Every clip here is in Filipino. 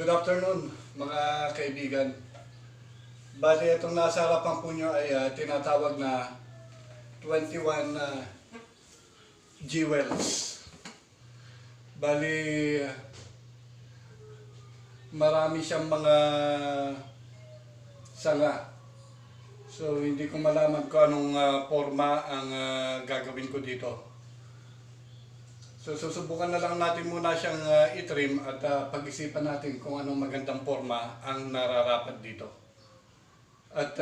Good afternoon mga kaibigan. Bali itong nasa harapan po nyo ay tinatawag na 21 jewels. Bali marami siyang mga sanga. So hindi ko malaman kung anong forma ang gagawin ko dito. So susubukan na lang natin muna siyang i-trim at pag-isipan natin kung anong magandang forma ang nararapat dito. At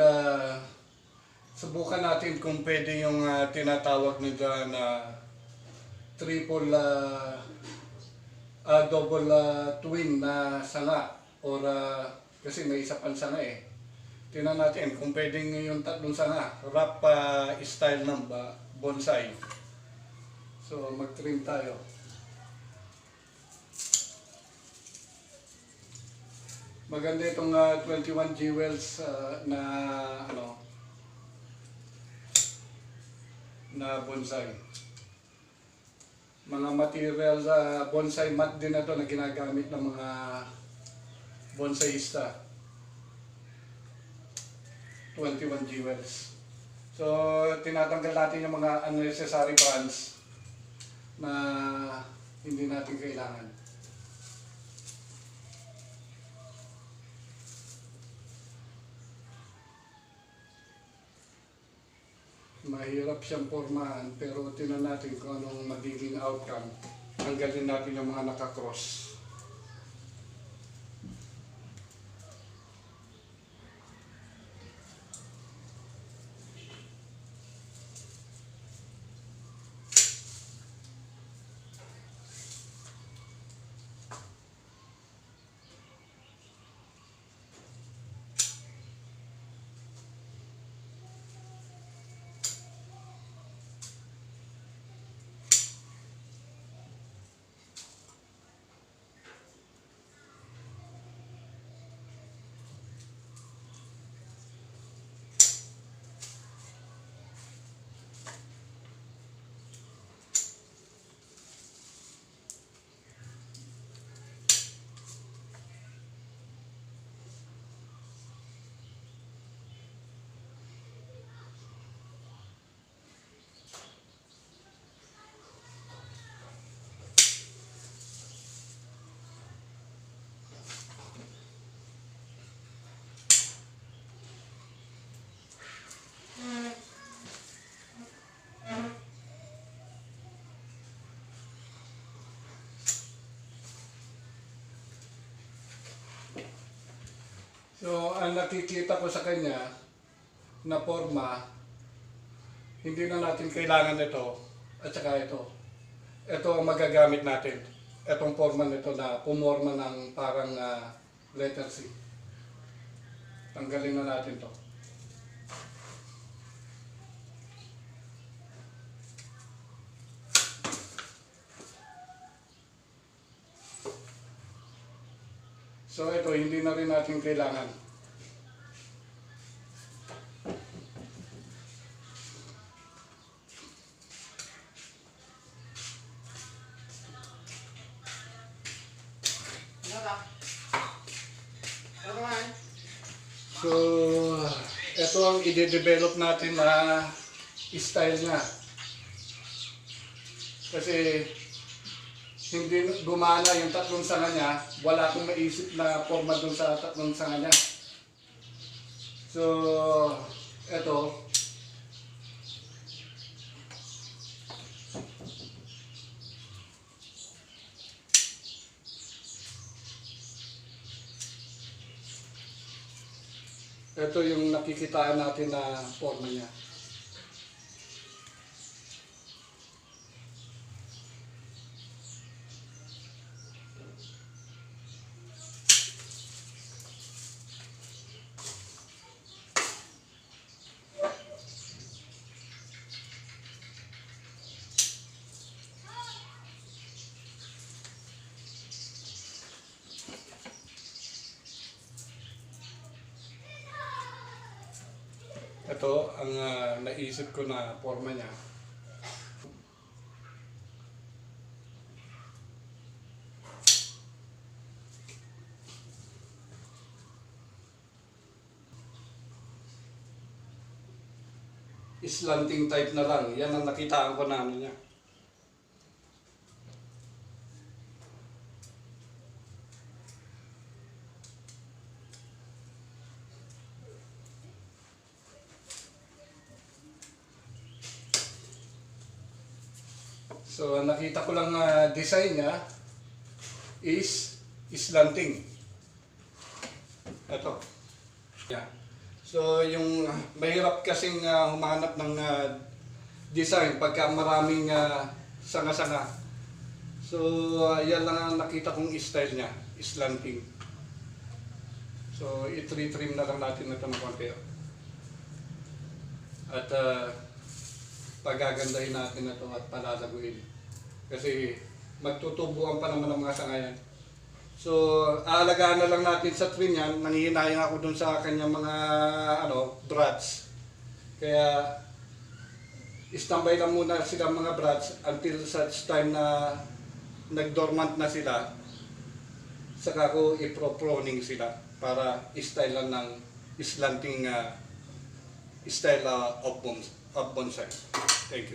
subukan natin kung pwede yung tinatawag nila na triple double twin na sanga or kasi may isa pang sanga eh. Tingnan natin kung pwedeng yung tatlong sanga, wrap style ng bonsai. So mag-trim tayo. Maganda itong 21 jewels na na bonsai. Mga materials bonsai mat din na ito na ginagamit ng mga bonsaista. 21 jewels. So tinatanggal natin yung mga unnecessary brands na hindi natin kailangan. Mahirap siyang pormahan pero tingnan natin kung anong magiging outcome. Tanggalin natin yung mga nakakross. So, ang nakikita ko sa kanya na forma, hindi na natin kailangan ito at saka ito. Ito ang magagamit natin. Itong forma nito na pumorma ng parang letter C. Tanggalin na natin to. So ito, hindi na rin natin kailangan. So, ito ang i-develop natin na style niya. Kasi hindi gumana yung tatlong sanga niya, wala akong maisip na forma dun sa tatlong sanga niya. So, eto. Ito yung nakikitaan natin na forma niya. Ito ang naisip ko na forma niya. slanting type na lang. Yan ang nakitaan ko na ano niya. So, ang nakita ko lang design niya is slanting. Ito. Yeah. So, yung mahirap kasing humanap ng design pagka maraming sanga-sanga. So, yan lang ang nakita kong style niya, slanting. So, i-trim na lang natin ito ng konti. At pagagandahin natin ito at palalaguin. Kasi magtutubuan pa naman ang mga sanga yan. So, aalagaan na lang natin sa trim yan. Nangihinayang ako dun sa kanyang mga brats. Kaya, standby lang muna sila mga brats until such time na nag-dormant na sila. Saka ko i-proning sila para style lang ng slanting style of bonsai. Thank you.